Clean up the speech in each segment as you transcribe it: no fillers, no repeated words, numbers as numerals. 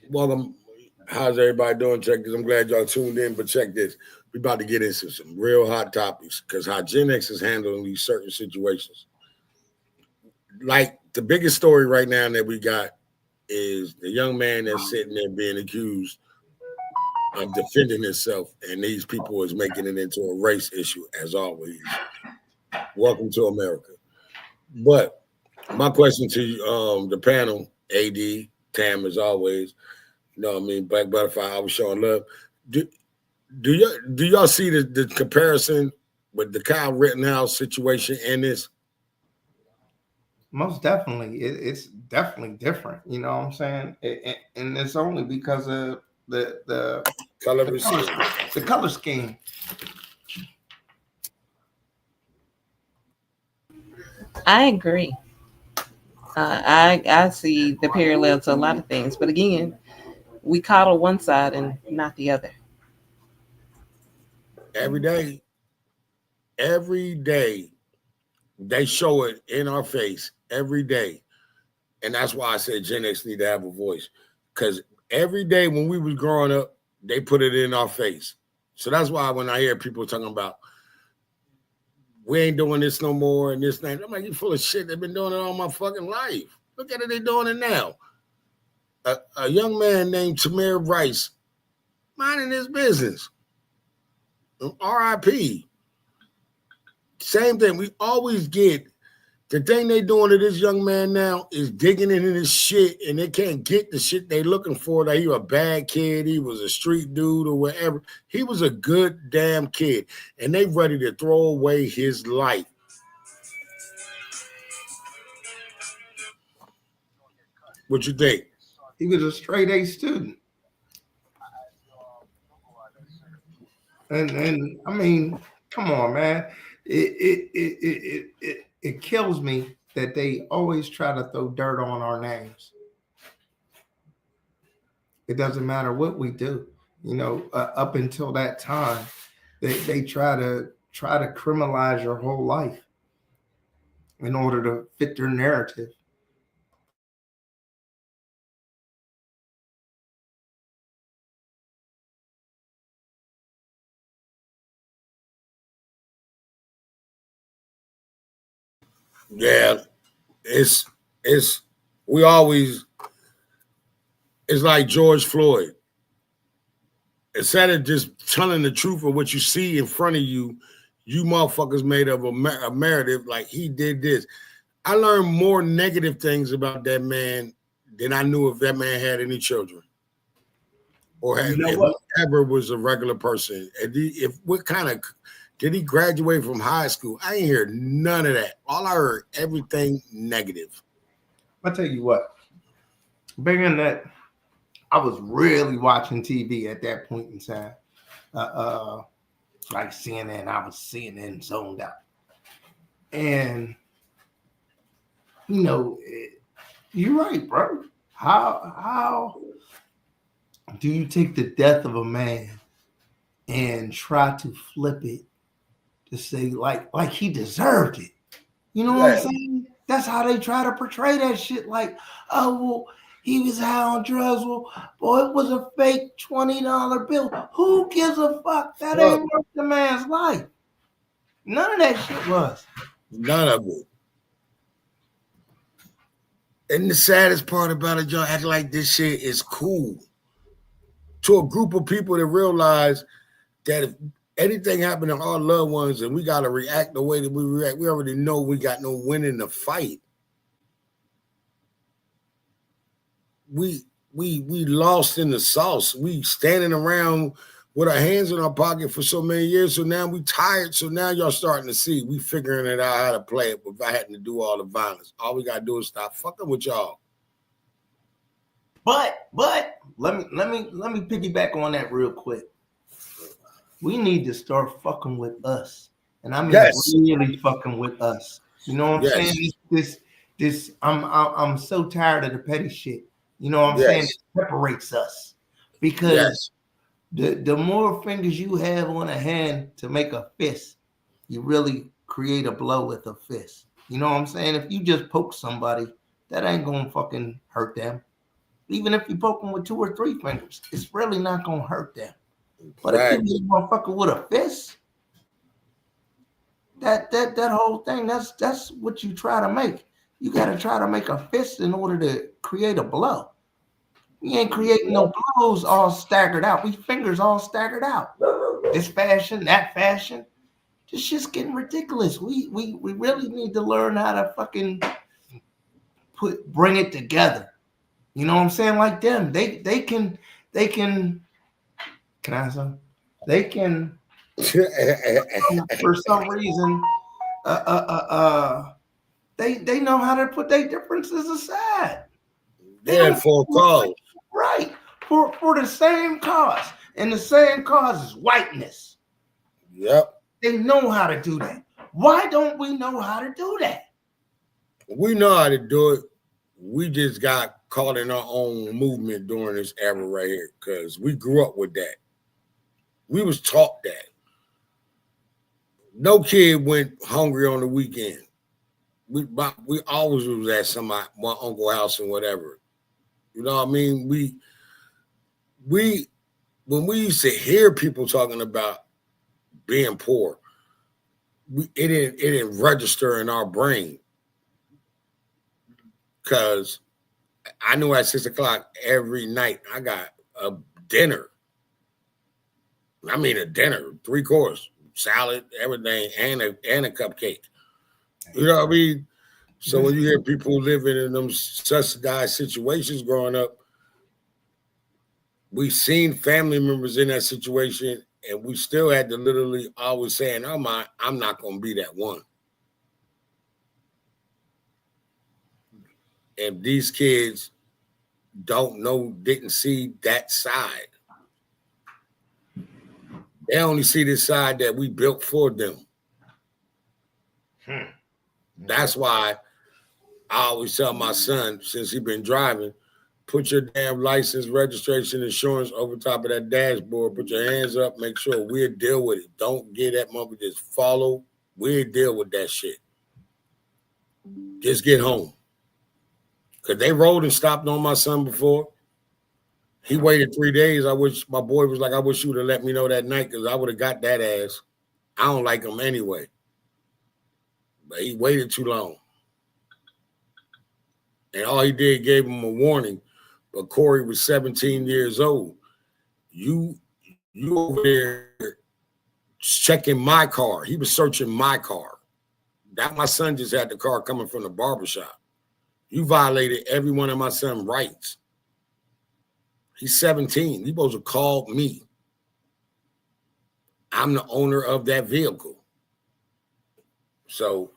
Welcome. How's everybody doing? Check this. I'm glad y'all tuned in, but check this. We about to get into some real hot topics because how Gen X is handling these certain situations. Like the biggest story right now that we got is the young man that's sitting there being accused of defending himself, and these people is making it into a race issue as always. Welcome to America. But my question to you, the panel, AD, Tam, as always, you know what I mean, Black Butterfly, I was showing love. Do do y'all see the comparison with the Kyle Rittenhouse situation and this? Most definitely, it's definitely different. You know what I'm saying? And it's only because of Color the of color, skin. the color scheme. I agree. I see the parallel to a lot of things, but again, we coddle one side and not the other. Every day, every day, they show it in our face every day. And that's why I said Gen X need to have a voice. Because every day when we was growing up, they put it in our face. So that's why when I hear people talking about we ain't doing this no more and this thing, I'm like, you full of shit. They've been doing it all my fucking life. Look at it, they doing it now. A young man named Tamir Rice minding his business. RIP. Same thing. We always get the thing they doing to this young man now is digging into this shit, and they can't get the shit they looking for. That he was a bad kid, he was a street dude or whatever. He was a good damn kid, and they ready to throw away his life. What you think? He was a straight A student, and I mean, come on, man. It kills me that they always try to throw dirt on our names. It doesn't matter what we do. Up until that time, they try to criminalize your whole life in order to fit their narrative. Yeah, it's it's we always it's like George Floyd. Instead of just telling the truth of what you see in front of you, you motherfuckers made up a narrative like he did this. I learned more negative things about that man than I knew if that man had any children or You had, know if what? he ever was a regular person. If what kind of did he graduate from high school? I ain't hear none of that. All I heard everything negative. I'll tell you what. Being that I was really watching TV at that point in time, uh, uh, like CNN, I was CNN zoned out, and you're right, bro. How do you take the death of a man and try to flip it to say like he deserved it? You know what I'm Yeah. saying? That's how they try to portray that shit. Like, oh well, he was high on drugs. Well, boy, it was a fake $20 bill. Who gives a fuck? That Fuck, ain't worth the man's life. None of that shit was. none of it. And the saddest part about it, y'all act like this shit is cool to a group of people that realize that if anything happened to our loved ones and we got to react the way that we react, we already know we got no win in the fight. We lost in the sauce. We standing around with our hands in our pocket for so many years. So now we tired. So now y'all starting to see we figuring it out how to play it without having to do all the violence. All we gotta do is stop fucking with y'all. But let me piggyback on that real quick. We need to start fucking with us, and I mean Yes, really fucking with us. You know what I'm saying? yes, This. I'm so tired of the petty shit. You know what I'm saying? It yes, separates us because yes. the more fingers you have on a hand to make a fist, you really create a blow with a fist. You know what I'm saying? If you just poke somebody, that ain't gonna fucking hurt them. Even if you poke them with 2 or 3 fingers, it's really not gonna hurt them. But if you hit a motherfucker with a fist, that whole thing, that's what you try to make. You gotta try to make a fist in order to create a blow. We ain't creating no blows all staggered out. We fingers all staggered out. This fashion, that fashion. This shit's getting ridiculous. We really need to learn how to fucking bring it together. You know what I'm saying? Like them. They can can I have some? They can for some reason they know how to put their differences aside. They're for cause. Right. For the same cause. And the same cause is whiteness. Yep. They know how to do that. Why don't we know how to do that? We know how to do it. We just got caught in our own movement during this era right here because we grew up with that. We was taught that. No kid went hungry on the weekend. We always was at my uncle's house and whatever. You know what I mean? We when we used to hear people talking about being poor, it didn't register in our brain. Because I knew at 6 o'clock every night I got a dinner. I mean a dinner, 3 course, salad, everything, and a cupcake. You know what I mean? So when you hear people living in them subsidized situations growing up, we seen family members in that situation, and we still had to literally always say in our mind, I'm not going to be that one. And these kids didn't see that side. They only see this side that we built for them. That's why I always tell my son, since he's been driving, put your damn license, registration, insurance over top of that dashboard. Put your hands up. Make sure we'll deal with it. Don't get that motherfucker. Just follow. We'll deal with that shit. Just get home. Because they rolled and stopped on my son before. He waited 3 days. I wish my boy was like, I wish you would have let me know that night because I would have got that ass. I don't like him anyway. But he waited too long. And all he did gave him a warning. But Corey was 17 years old. You over there checking my car. He was searching my car. That my son just had the car coming from the barbershop. You violated every one of my son's rights. He's 17. He supposed to call me. I'm the owner of that vehicle. So,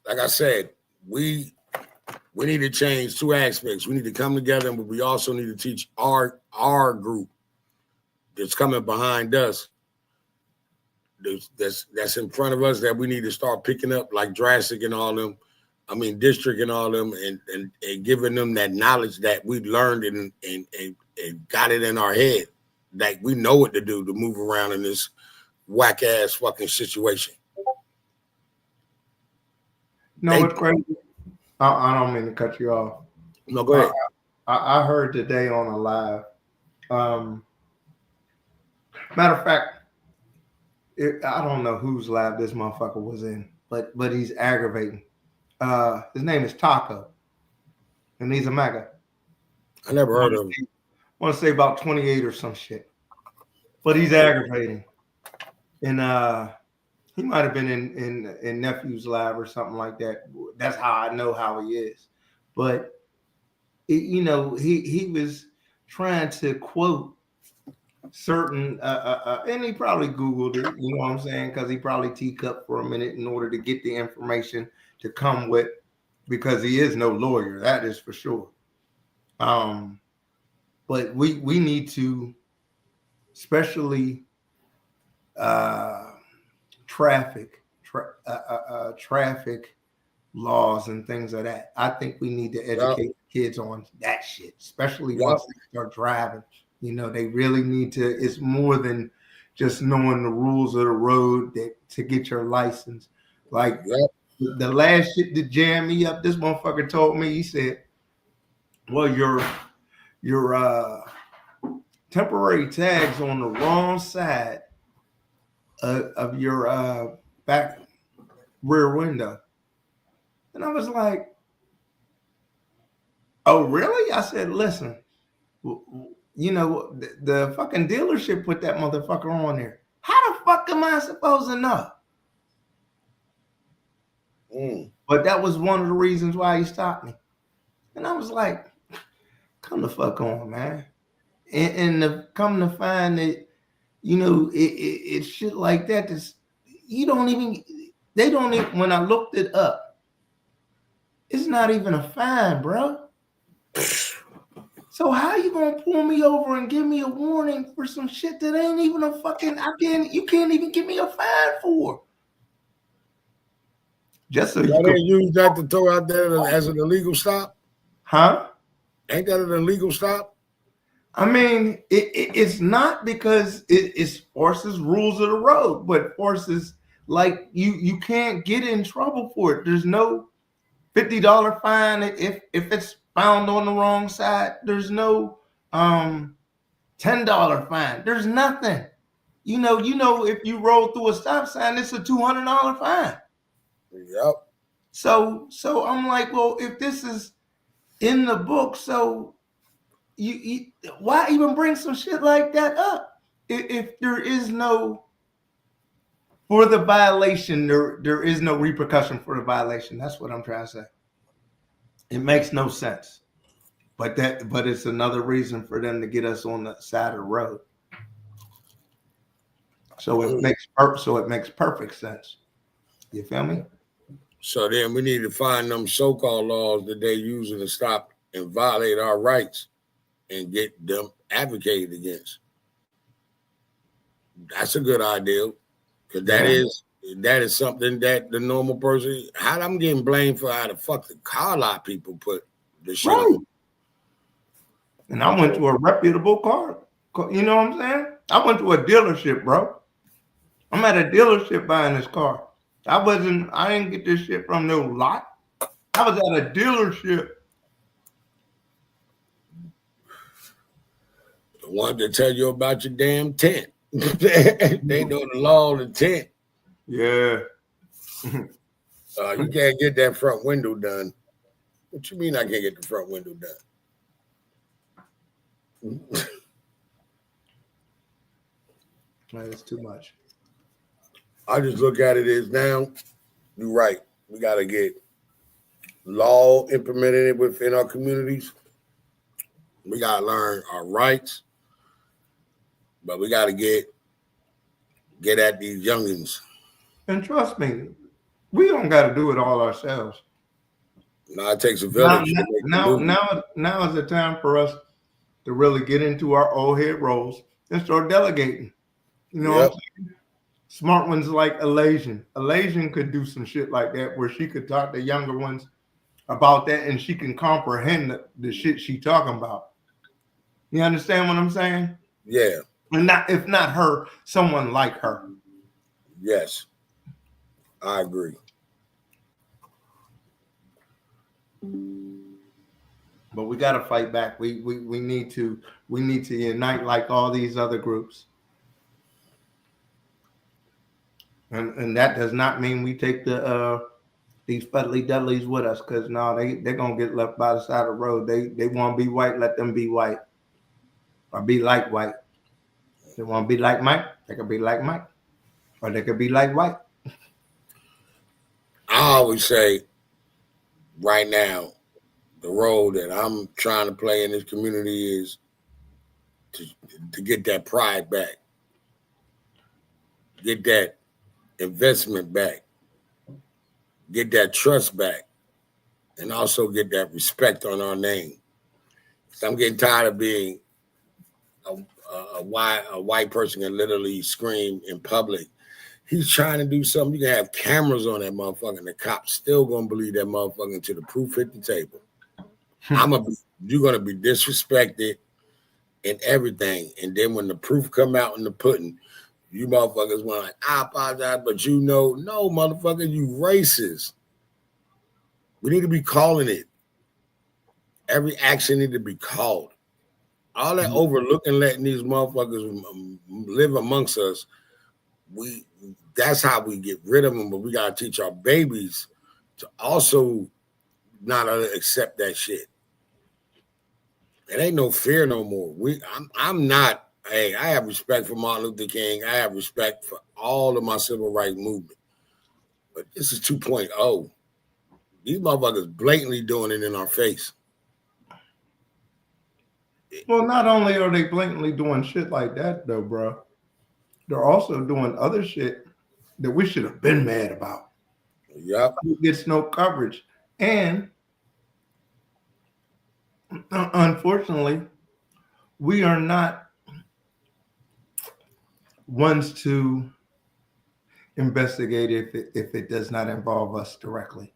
like I said, we need to change 2 aspects. We need to come together, but we also need to teach our group that's coming behind us, that's in front of us, that we need to start picking up, like Drastic and all them. I mean, District and all them, and giving them that knowledge that we learned and got it in our head, that we know what to do to move around in this whack ass fucking situation. No, it's crazy. I don't mean to cut you off. No, go ahead. I heard today on a live. Matter of fact, I don't know whose live this motherfucker was in, but he's aggravating. His name is Taco, and he's a MAGA. I never heard of him. I want to say about 28 or some shit, but he's aggravating, and he might have been in Nephew's live or something like that. That's how I know how he is. But he was trying to quote certain and he probably Googled it, you know what I'm saying? Because he probably teacupped for a minute in order to get the information to come with, because he is no lawyer, that is for sure. But we need to, especially traffic laws and things like that. I think we need to educate kids on that shit, especially once they start driving. You know, they really need to. It's more than just knowing the rules of the road to get your license. Like the last shit that jammed me up, this motherfucker told me, he said, well, your temporary tags on the wrong side of your back rear window. And I was like, oh, really? I said, listen, you know, the fucking dealership put that motherfucker on there. How the fuck am I supposed to know? But that was one of the reasons why he stopped me. And I was like, come the fuck on, man. And come to find that, you know, it's shit like that. They don't even, when I looked it up, it's not even a fine, bro. So how you gonna pull me over and give me a warning for some shit that ain't even a fucking, you can't even give me a fine for? Just so you can use that to throw out there as an illegal stop? Huh? Ain't that an illegal stop? I mean, it's not, because it's forces rules of the road, but forces like you can't get in trouble for it. There's no $50 fine if it's found on the wrong side. There's no $10 fine. There's nothing. You know, if you roll through a stop sign, it's a $200 fine. Yep. So I'm like, well, if this is in the book, so you why even bring some shit like that up? If there is no, for the violation, there is no repercussion for the violation. That's what I'm trying to say. It makes no sense. But it's another reason for them to get us on the side of the road. So it makes perfect sense. You feel me? So then we need to find them so-called laws that they using to stop and violate our rights and get them advocated against. That's a good idea, because that is something that the normal person. How I'm getting blamed for how the fuck the car lot people put the shit on. And I went to a reputable car. You know what I'm saying? I went to a dealership, bro. I'm at a dealership buying this car. I didn't get this shit from no lot. I was at a dealership. The one that tell you about your damn tent. They know the law of the tent. Yeah. You can't get that front window done. What you mean I can't get the front window done? It's too much. I just look at it as now, you're right. We got to get law implemented within our communities. We got to learn our rights. But we got to get at these youngins. And trust me, we don't got to do it all ourselves. Now it takes a village. Now is the time for us to really get into our old head roles and start delegating. You know what I'm saying? Smart ones like Elasian. Elasian could do some shit like that, where she could talk to younger ones about that, and she can comprehend the shit she talking about. You understand what I'm saying? Yeah. And if not her, someone like her. Yes, I agree. But we got to fight back. We need to unite like all these other groups. And that does not mean we take these Fudley Dudleys with us, because no, they're gonna get left by the side of the road. They want to be white, let them be white, or be like white. They want to be like Mike, they could be like Mike, or they could be like white. I always say, right now, the role that I'm trying to play in this community is to get that pride back, get that investment back, get that trust back, and also get that respect on our name. I'm getting tired of being a white person can literally scream in public, he's trying to do something. You can have cameras on that motherfucker, and the cops still gonna believe that motherfucker until the proof hit the table. You're gonna be disrespected and everything, and then when the proof come out in the pudding, you motherfuckers want like, I apologize, but no, motherfucker, you racist. We need to be calling it. Every action need to be called. All that overlooking, letting these motherfuckers live amongst us. That's how we get rid of them. But we gotta teach our babies to also not accept that shit. It ain't no fear no more. I'm not. Hey, I have respect for Martin Luther King. I have respect for all of my civil rights movement. But this is 2.0. These motherfuckers blatantly doing it in our face. Well, not only are they blatantly doing shit like that, though, bro, they're also doing other shit that we should have been mad about. Yep. It gets no coverage. And unfortunately, we are not ones to investigate if it does not involve us directly.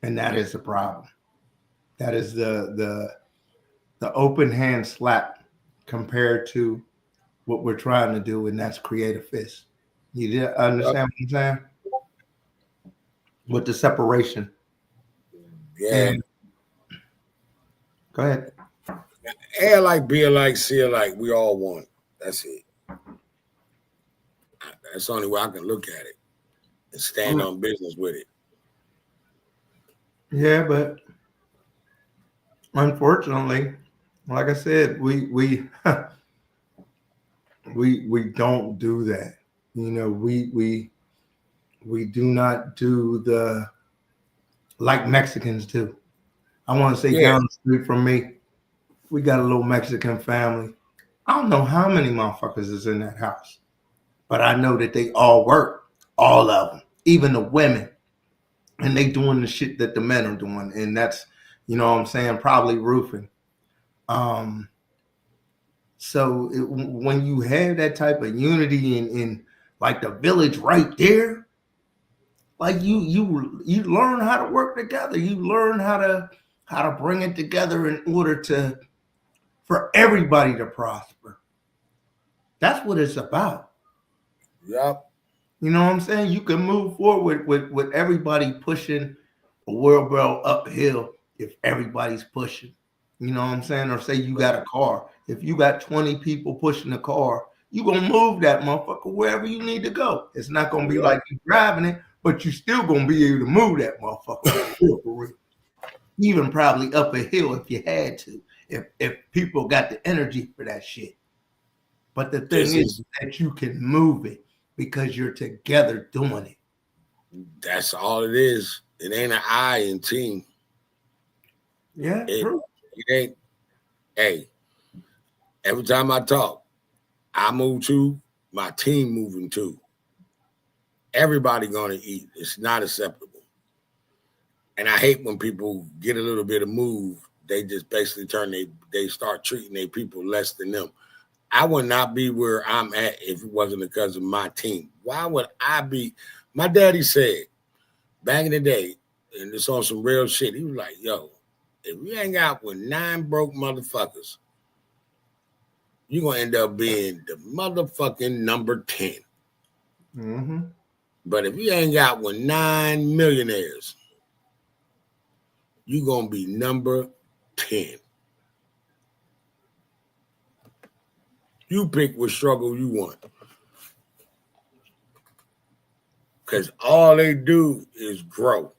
And that is the problem. That is the open hand slap compared to what we're trying to do, and that's create a fist. You understand what I'm saying? With the separation. Yeah. And, go ahead. A alike, B alike, C alike. We all one. That's it. That's the only way I can look at it and stand on business with it. Yeah, but unfortunately, like I said, we don't do that. You know, we do not do the like Mexicans do. I want to say down the street from me, we got a little Mexican family. I don't know how many motherfuckers is in that house, but I know that they all work, all of them, even the women, and they doing the shit that the men are doing, and that's, you know what I'm saying, probably roofing. So when you have that type of unity in like the village right there, like you learn how to work together. You learn how to bring it together in order for everybody to prosper. That's what it's about. Yep. You know what I'm saying? You can move forward with everybody pushing a wheelbarrow uphill if everybody's pushing. You know what I'm saying? Or say you got a car. If you got 20 people pushing a car, you're going to move that motherfucker wherever you need to go. It's not going to be like you driving it, but you still going to be able to move that motherfucker. Even probably up a hill if you had to, if people got the energy for that shit. But the thing is that you can move it because you're together doing it. That's all it is. It ain't an I in team. Yeah, true. It ain't. Hey, every time I talk, I move too, my team moving too. Everybody gonna eat. It's not acceptable. And I hate when people get a little bit of move, they just basically they start treating their people less than them. I would not be where I'm at if it wasn't because of my team. Why would I be? My daddy said back in the day, and it's on some real shit, he was like, yo, if you hang out with 9 broke motherfuckers, you're going to end up being the motherfucking number 10. Mm-hmm. But if you hang out with 9 millionaires, you're going to be number 10. You pick what struggle you want. Because all they do is grow.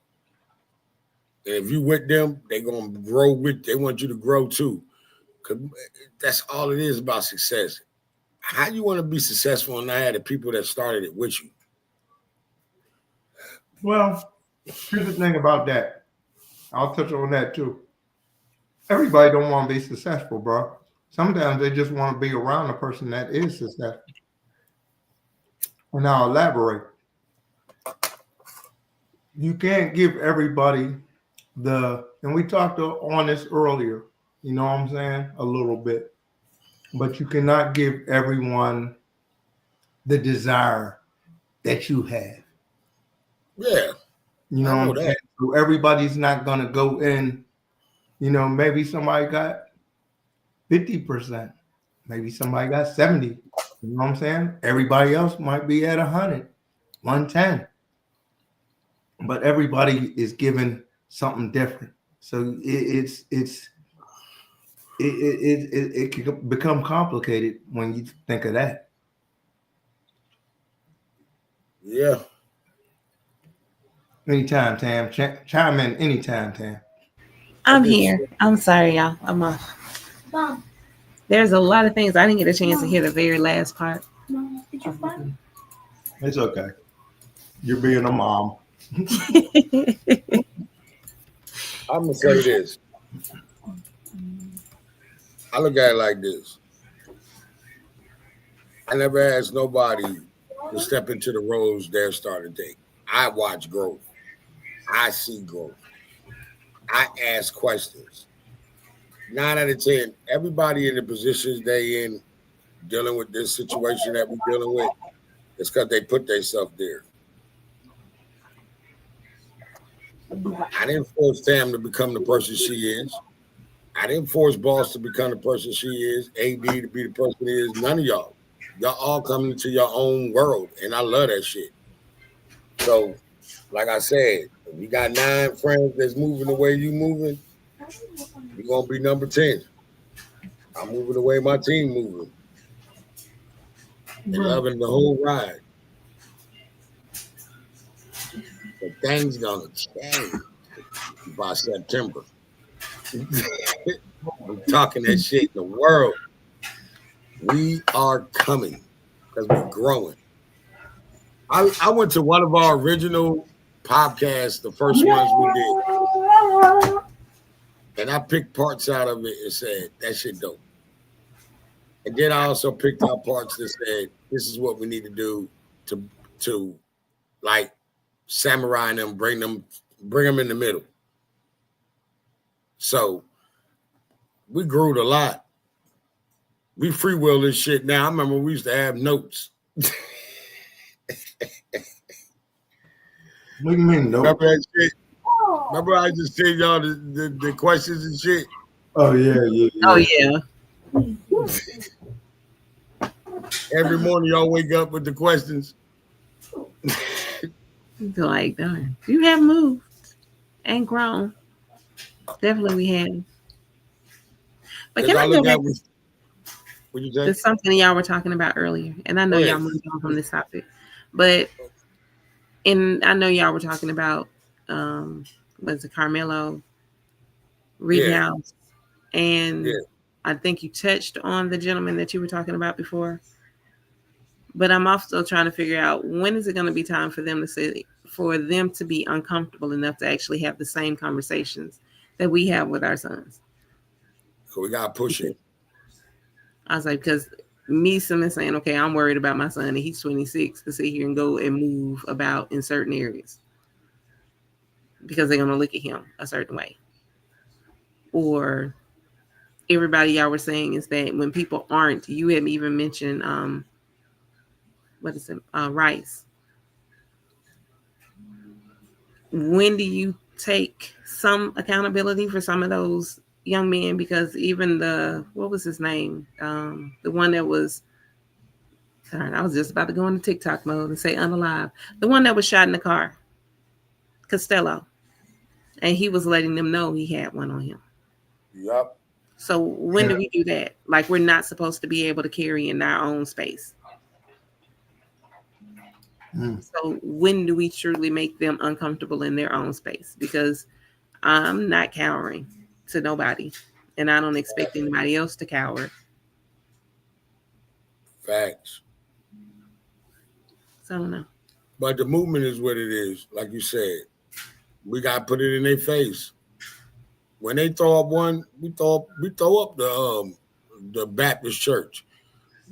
And if you with them, they're going to grow with, they want you to grow too. Because that's all it is about success. How you want to be successful and not have the people that started it with you? Well, here's the thing about that. I'll touch on that too. Everybody don't want to be successful, bro. Sometimes they just want to be around a person that is successful. And I'll elaborate. You can't give everybody and we talked on this earlier, you know what I'm saying? A little bit. But you cannot give everyone the that you have. Yeah. You know what I'm saying? So everybody's not going to go in, you know, maybe somebody got 50%. Maybe somebody got 70. You know what I'm saying? Everybody else might be at 100, 110. But everybody is given something different. So it's it can become complicated when you think of that. Yeah. Anytime, Tam. Chime in anytime, Tam. I'm here. I'm sorry, y'all. I'm off. Mom, There's a lot of things I didn't get a chance to hear the very last part. Mom, did you find? It's okay. You're being a mom. I'm gonna say this. I look at it like this. I never asked nobody to step into the roles they're starting to take. I watch growth. I see growth. I ask questions. 9 out of 10, everybody in the positions they in dealing with this situation that we're dealing with, it's because they put themselves there. I didn't force Tam to become the person she is. I didn't force Boss to become the person she is, AD to be the person he is. None of y'all. Y'all all coming into your own world, and I love that shit. So, like I said, if you got 9 friends that's moving the way you moving, you're gonna be number 10. I'm moving the way my team moving. And loving the whole ride. But things gonna change by September. We're talking that shit in the world. We are coming because we're growing. I went to one of our original podcasts, the first ones we did, and I picked parts out of it and said, that shit dope. And then I also picked out parts that said, this is what we need to do to like samurai them, bring them in the middle. So we grew a lot. We freewheel this shit now. I remember we used to have notes. What do you mean, no? Remember that shit? Remember I just said y'all the questions and shit? Oh, yeah. Oh, yeah. Every morning y'all wake up with the questions. Like, darn, you have moved and grown. Definitely we have. But can I go back to something y'all were talking about earlier? And I know y'all moved on from this topic. But I know y'all were talking about was it Carmelo Rittenhouse? And I think you touched on the gentleman that you were talking about before. But I'm also trying to figure out, when is it going to be time for them to be uncomfortable enough to actually have the same conversations that we have with our sons. So we got to push it. I was like, because me saying, okay, I'm worried about my son and he's 26 to sit here and go and move about in certain areas because they're going to look at him a certain way. Or everybody y'all were saying is that when people aren't, you haven't even mentioned, Rice. When do you take some accountability for some of those young men? Because even what was his name? The one that was, sorry, I was just about to go into TikTok mode and say unalive. The one that was shot in the car, Costello. And he was letting them know he had one on him. Yep. So when do we do that? Like, we're not supposed to be able to carry in our own space. So when do we truly make them uncomfortable in their own space? Because I'm not cowering to nobody, and I don't expect anybody else to cower. Facts. So I don't know. But the movement is what it is. Like you said, we got to put it in their face. When they throw up one, we throw up the Baptist church.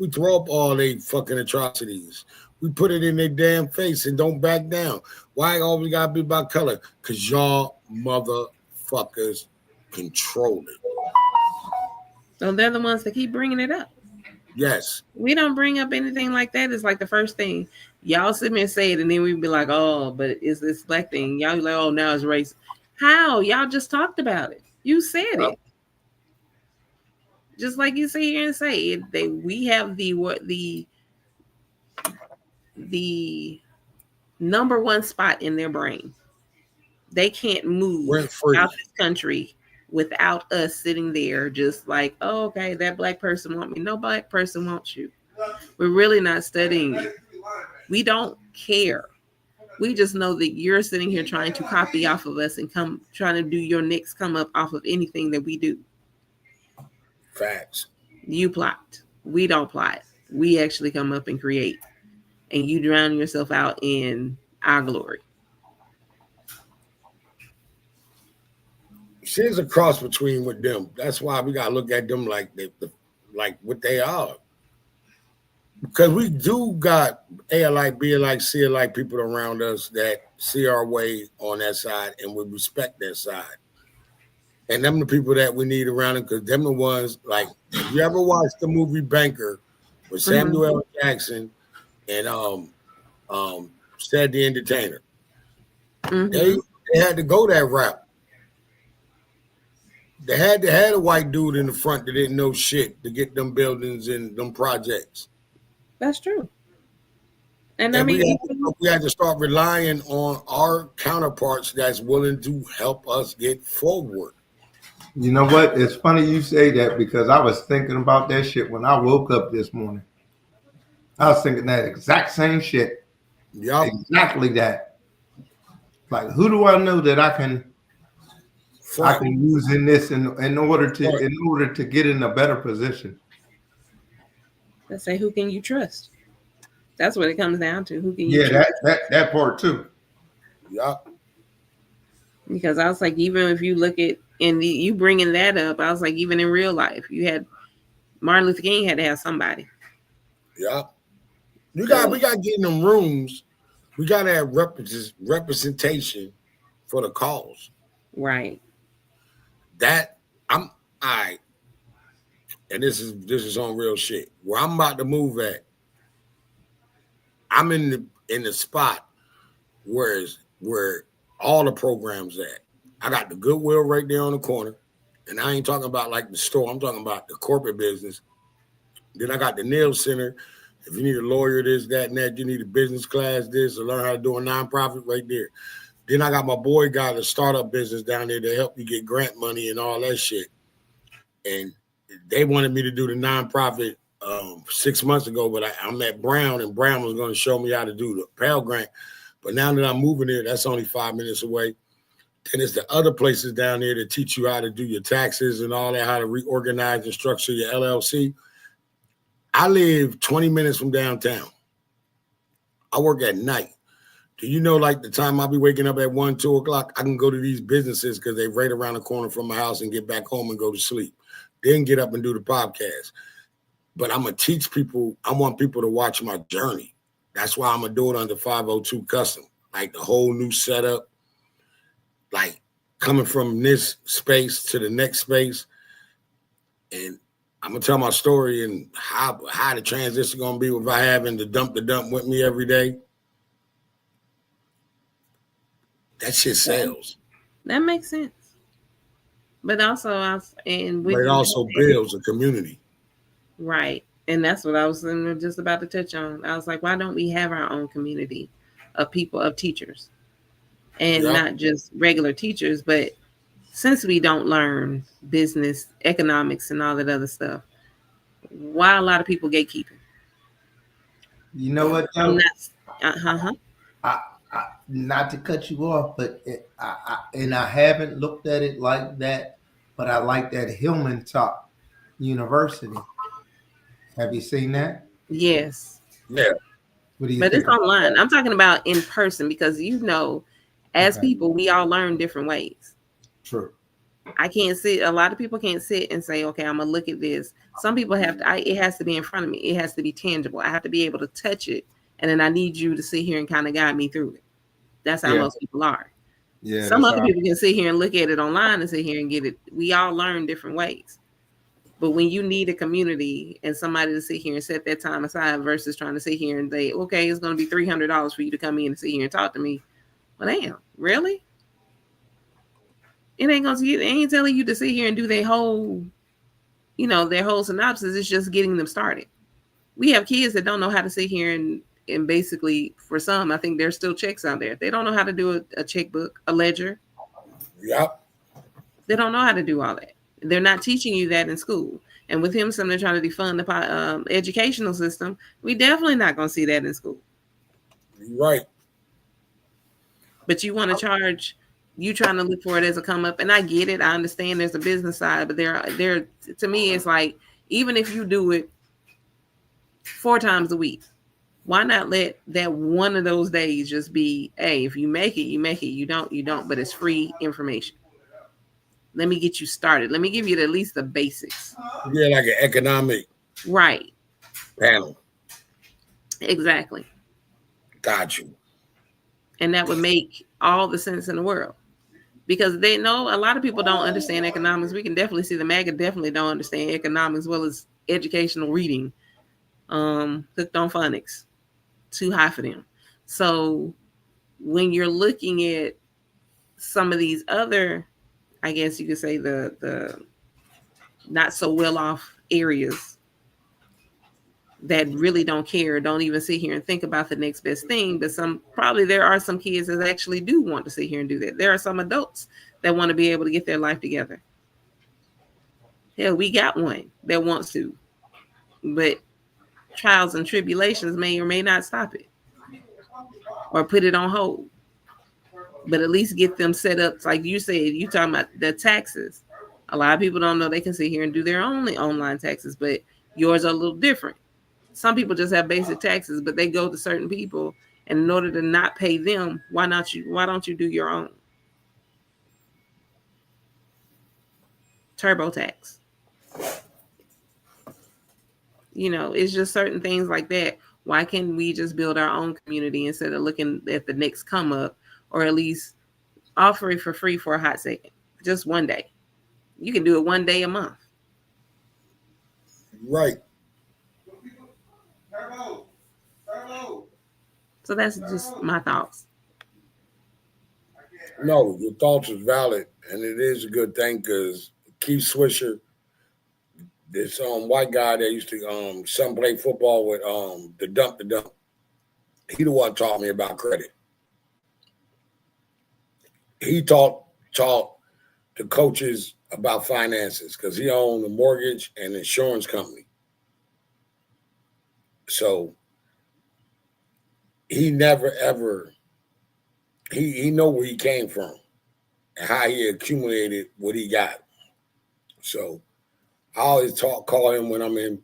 We throw up all they fucking atrocities. We put it in their damn face and don't back down. Why always gotta be about color? Because y'all motherfuckers control it. So they're the ones that keep bringing it up. Yes. We don't bring up anything like that. It's like the first thing. Y'all sit there and say it, and then we'd be like, oh, but it's this black thing. Y'all be like, oh, now it's race. How? Y'all just talked about it. You said it. Just like you sit here and say it, we have the number one spot in their brain. They can't move out this country without us sitting there just like, oh, okay, that black person want me. No black person wants you. We're really not studying you. We don't care. We just know that you're sitting here trying to copy off of us and trying to do your next come up off of anything that we do. Facts. You plot. We don't plot. We actually come up and create. And you drown yourself out in our glory. There's a cross between with them. That's why we gotta look at them like like what they are. Because we do got A alike, B alike, C alike people around us that see our way on that side and we respect that side. And them the people that we need around them, because them the ones, like, if you ever watched the movie Banker with Samuel L. Jackson and Said the Entertainer, they had to go that route. They had to have a white dude in the front that didn't know shit to get them buildings and them projects. That's true. And we had to start relying on our counterparts that's willing to help us get forward. You know what? It's funny you say that because I was thinking about that shit when I woke up this morning. I was thinking that exact same shit. Yeah, exactly that. Like, who do I know that I can use in this in order to get in a better position? Let's say, who can you trust? That's what it comes down to. Who can you trust? that part too. Yeah. Because I was like, even if you look at you bringing that up, I was like, even in real life, you had Martin Luther King had to have somebody. Yeah. We got to get in them rooms. We got to have representation for the cause. Right. That I'm all right. And this is on real shit. Where I'm about to move at, I'm in the spot where all the programs at. I got the Goodwill right there on the corner. And I ain't talking about like the store. I'm talking about the corporate business. Then I got the nail center. If you need a lawyer, this, that, and that, you need a business class, this, or learn how to do a nonprofit right there. Then I got my boy got a startup business down there to help you get grant money and all that shit. And they wanted me to do the nonprofit 6 months ago, but I met Brown, and Brown was going to show me how to do the Pell Grant. But now that I'm moving there, that's only 5 minutes away. Then there's the other places down there that teach you how to do your taxes and all that, how to reorganize and structure your LLC. I live 20 minutes from downtown. I work at night. Do you know, like, the time I'll be waking up at 1, 2 o'clock, I can go to these businesses because they're right around the corner from my house and get back home and go to sleep. Then get up and do the podcast. But I'm going to teach people. I want people to watch my journey. That's why I'm going to do it under 502 custom. Like the whole new setup, like coming from this space to the next space. And I'm going to tell my story and how the transition going to be with I having to dump with me every day. That shit sells. That makes sense. But also, it also builds a community. Right. And that's what I was just about to touch on. I was like, why don't we have our own community of people, of teachers? And not just regular teachers, but since we don't learn business, economics, and all that other stuff, why a lot of people gatekeeping? You know what? Not to cut you off, but I haven't looked at it like that, but I like that Hillman Top University. Have you seen that? Yes. Yeah. What do you but think? It's online. I'm talking about in person because, as people, we all learn different ways. True. A lot of people can't sit and say, okay, I'm going to look at this. Some people have to, it has to be in front of me. It has to be tangible. I have to be able to touch it. And then I need you to sit here and kind of guide me through it. That's how most people are. Yeah. Some other people can sit here and look at it online and sit here and get it. We all learn different ways. But when you need a community and somebody to sit here and set that time aside versus trying to sit here and say, okay, it's going to be $300 for you to come in and sit here and talk to me. Well, damn, really? It ain't telling you to sit here and do their whole synopsis. It's just getting them started. We have kids that don't know how to sit here and basically, for some, I think there's still checks out there. They don't know how to do a checkbook, a ledger. Yep. They don't know how to do all that. They're not teaching you that in school. And with him, they're trying to defund the educational system. We definitely not going to see that in school. Right. But you want to charge, you trying to look for it as a come up. And I get it. I understand there's a business side, but there, to me, it's like, even if you do it 4 times a week, why not let that one of those days just be, hey, if you make it, you make it. You don't, but it's free information. Let me get you started. Let me give you at least the basics. Yeah, like an economic panel. Exactly. Got you. And that would make all the sense in the world. Because they know a lot of people don't understand economics. We can definitely see the MAGA definitely don't understand economics as well as educational reading. Hooked on phonics. Too high for them. So when you're looking at some of these other, I guess you could say the not so well off areas that really don't care, don't even sit here and think about the next best thing. But there are some kids that actually do want to sit here and do that. There are some adults that want to be able to get their life together. Hell, we got one that wants to, but trials and tribulations may or may not stop it or put it on hold. But at least get them set up. Like you said, you talking about the taxes. A lot of people don't know they can sit here and do their own online taxes, but yours are a little different. Some people just have basic taxes, but they go to certain people, and in order to not pay them, why don't you do your own? TurboTax. It's just certain things like that. Why can't we just build our own community instead of looking at the next come up, or at least offer it for free for a hot second? Just one day. You can do it one day a month. Right. So that's just my thoughts. No, your thoughts is valid, and it is a good thing because Keith Swisher, this white guy that used to some play football with the dump. He the one taught me about credit. He taught the coaches about finances because he owned a mortgage and insurance company. So he never ever he know where he came from and how he accumulated what he got. So I always call him when I'm in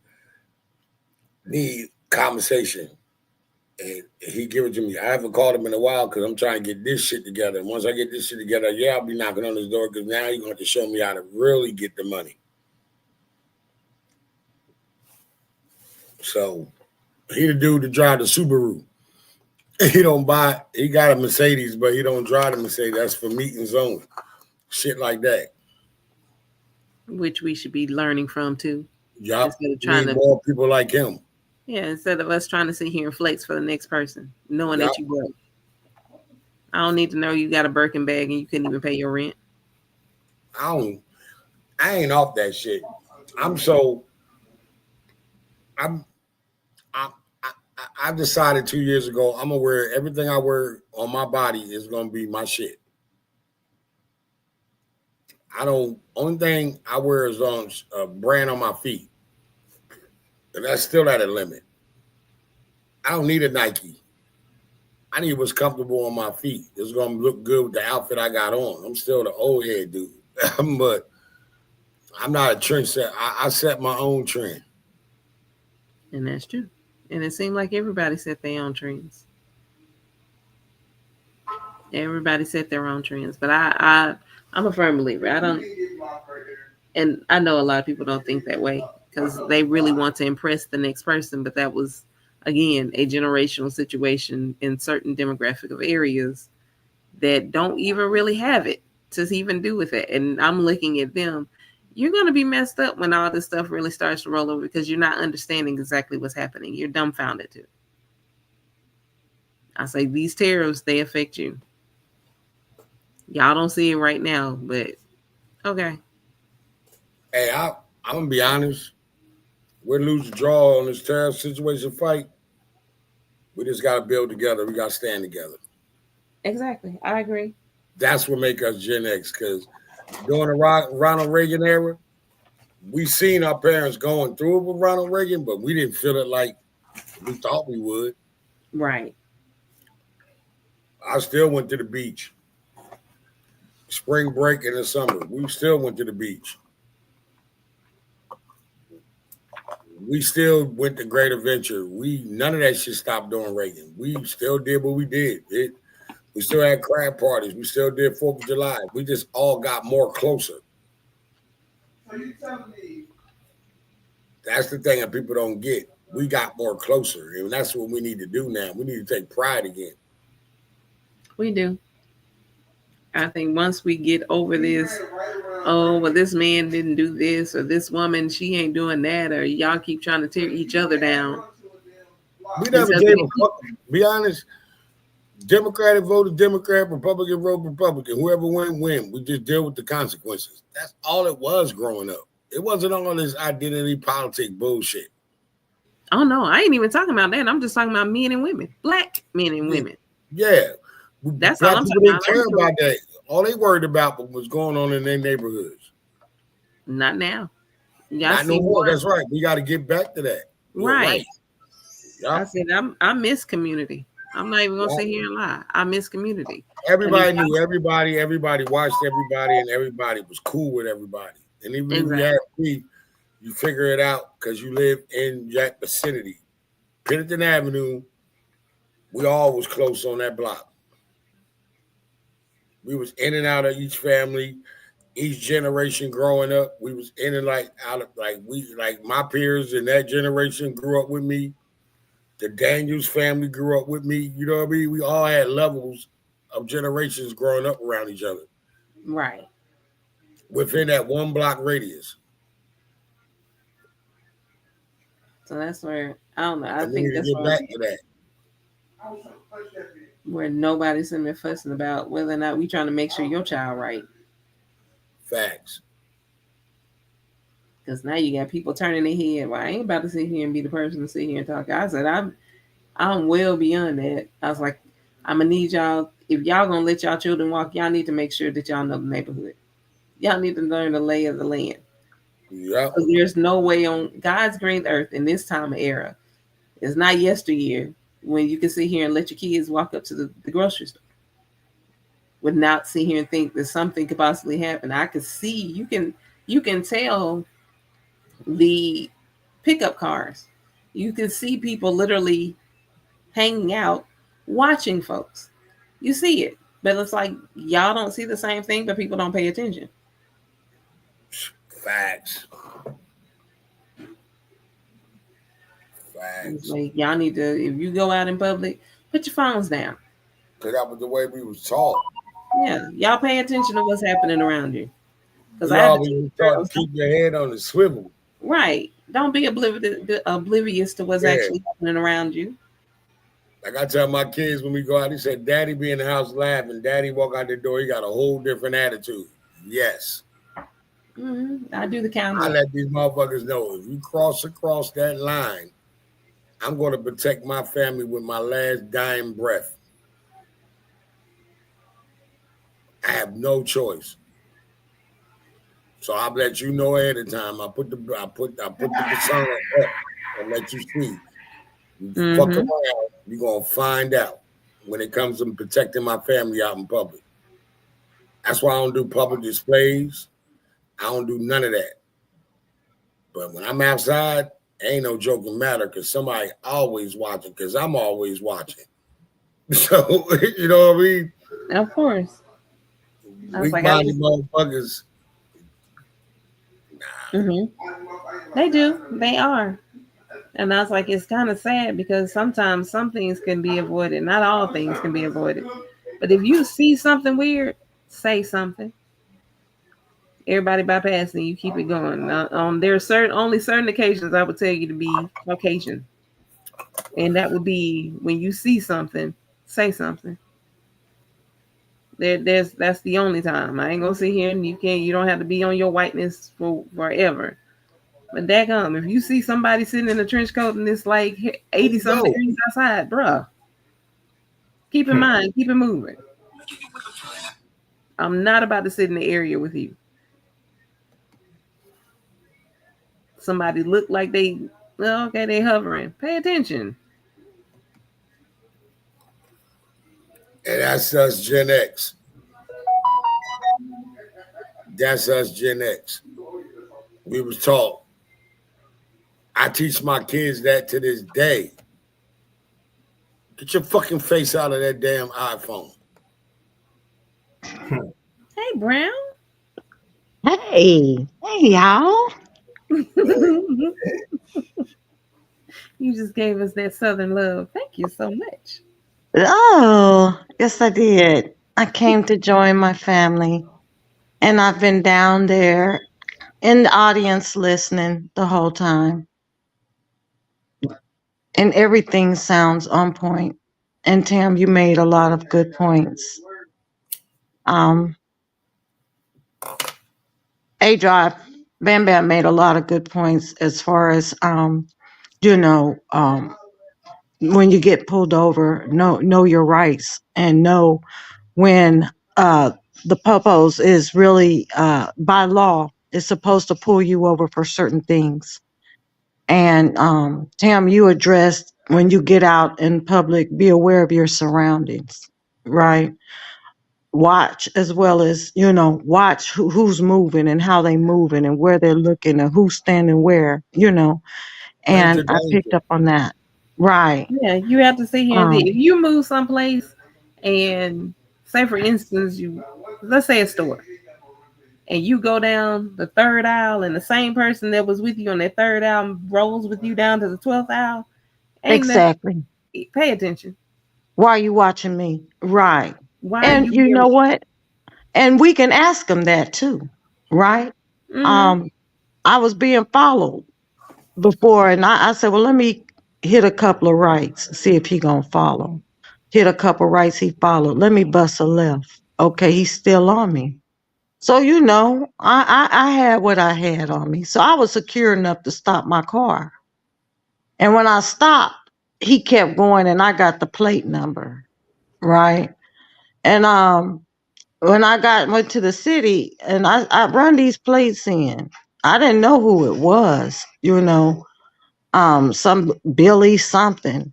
need conversation, and he give it to me. I haven't called him in a while because I'm trying to get this shit together. And once I get this shit together, I'll be knocking on his door because now you're going to show me how to really get the money. So he the dude to drive the Subaru. He don't buy. He got a Mercedes, but he don't drive the Mercedes. That's for meetings only. Shit like that. Which we should be learning from too. Yeah, more people like him. Yeah, instead of us trying to sit here and flex for the next person, knowing that you broke. I don't need to know you got a Birkin bag and you couldn't even pay your rent. I ain't off that shit. I decided 2 years ago I'm gonna wear everything I wear on my body is gonna be my shit. Only thing I wear is on a brand on my feet. And that's still at a limit. I don't need a Nike. I need what's comfortable on my feet. It's gonna look good with the outfit I got on. I'm still the old head dude. But I'm not a trendsetter. I set my own trend. And that's true. And it seemed like everybody set their own trends. Everybody set their own trends. But I'm a firm believer. And I know a lot of people don't think that way because they really want to impress the next person. But that was, again, a generational situation in certain demographic of areas that don't even really have it to even do with it. And I'm looking at them. You're going to be messed up when all this stuff really starts to roll over because you're not understanding exactly what's happening. You're dumbfounded too. I say these tariffs, they affect you. Y'all don't see it right now, but okay. Hey, I'm going to be honest. We're lose the draw on this tariff situation fight. We just got to build together. We got to stand together. Exactly. I agree. That's what make us Gen X because during the Ronald Reagan era. We seen our parents going through it with Ronald Reagan, but we didn't feel it like we thought we would. Right. I still went to the beach. Spring break in the summer, we still went to the beach. We still went to Great Adventure. None of that shit stopped during Reagan. We still did what we did. We still had crab parties. We still did 4th of July. We just all got more closer. So you telling me? That's the thing that people don't get. We got more closer, and that's what we need to do now. We need to take pride again. We do. I think once we get over this, oh, well, this man didn't do this, or this woman, she ain't doing that, or y'all keep trying to tear each other down. We never gave a fuck. Be honest. Democratic voted Democrat, Republican voted Republican. Whoever win. We just deal with the consequences. That's all it was growing up. It wasn't all this identity politic bullshit. Oh, no, I ain't even talking about that. I'm just talking about men and women, black men and women. Yeah. That's all I'm talking about. Care about that. All they worried about was going on in their neighborhoods. Not now. Not no more. That's right. We got to get back to that. Right. Yep. I said I miss community. I'm not even gonna sit here and lie. I miss community. Everybody knew everybody. Everybody watched everybody, and everybody was cool with everybody. And even if you had beef, you figure it out because you live in that vicinity. Pennington Avenue, we all was close on that block. We was in and out of each family, each generation growing up. We was in and out of my peers in that generation grew up with me. The Daniels family grew up with me. You know what I mean? We all had levels of generations growing up around each other. Right. Within that 1 block radius. So that's where, I don't know. I think that's get back to that. Where nobody's sitting there fussing about whether or not we trying to make sure your child right. Facts. Because now you got people turning their head. Well, I ain't about to sit here and be the person to sit here and talk. I said, I'm well beyond that. I was like, I'm going to need y'all. If y'all going to let y'all children walk, y'all need to make sure that y'all know the neighborhood. Y'all need to learn the lay of the land. Yeah. Because there's no way on God's green earth in this time of era. It's not yesteryear when you can sit here and let your kids walk up to the grocery store. Would not sit here and think that something could possibly happen. I could see, you can tell the pickup cars. You can see people literally hanging out, watching folks. You see it, but it's like y'all don't see the same thing, but people don't pay attention. Facts. It's like y'all need to, if you go out in public, put your phones down. Because that was the way we was taught. Yeah, y'all pay attention to what's happening around you. Because I always taught to keep your head on the swivel. Right. Don't be oblivious to what's actually happening around you. Like I tell my kids when we go out, he said, Daddy be in the house laughing. Daddy walk out the door, he got a whole different attitude. Yes. Mm-hmm. I do the counting. I let these motherfuckers know, if you cross across that line, I'm going to protect my family with my last dying breath. I have no choice. So I'll let you know ahead of time. I put the persona up and let you see. You fuck around, you're gonna find out when it comes to protecting my family out in public. That's why I don't do public displays. I don't do none of that. But when I'm outside, ain't no joking matter because somebody always watching because I'm always watching. So you know what I mean? Of course. Weak-minded motherfuckers. They do. They are. And I was like, it's kind of sad because sometimes some things can be avoided. Not all things can be avoided. But if you see something weird, say something. Everybody bypassing, you keep it going. There are only certain occasions I would tell you to be Caucasian. And that would be when you see something, say something. That's the only time. I ain't gonna sit here and you don't have to be on your whiteness for forever. But daggum, if you see somebody sitting in a trench coat and it's like 80 something degrees outside, bruh, keep in mind, keep it moving. I'm not about to sit in the area with you. Somebody look like they, well, okay, they hovering. Pay attention. And that's us Gen X. That's us Gen X. We was taught. I teach my kids that to this day. Get your fucking face out of that damn iPhone. Hey, Brown. Hey, y'all. You just gave us that Southern love. Thank you so much. Oh, yes, I did. I came to join my family, and I've been down there in the audience listening the whole time, and everything sounds on point. And Tam, you made a lot of good points. Um, A Drive, Bam Bam made a lot of good points as far as you know, when you get pulled over, know your rights and know when the popos is really by law is supposed to pull you over for certain things. And Tam, you addressed when you get out in public, be aware of your surroundings, right? Watch as well as, watch who's moving and how they moving and where they're looking and who's standing where, and Stranger I picked danger. up on that. Right. Yeah, you have to sit here and Um, if you move someplace and say for instance let's say a store and you go down the third aisle and the same person that was with you on that third aisle rolls with you down to the 12th aisle, ain't nothing. exactly. Pay attention. Why are you watching me? Right. Why are And you you very know what? And we can ask them that too, right? mm-hmm. Um, I was being followed before, and I said, well, let me hit a couple of rights, see if he gonna follow. Hit a couple of rights, he followed. Let me bust a left. Okay, he's still on me. So I had what I had on me. So I was secure enough to stop my car. And when I stopped, he kept going, and I got the plate number, right? And when I went to the city and I run these plates in, I didn't know who it was, some Billy something.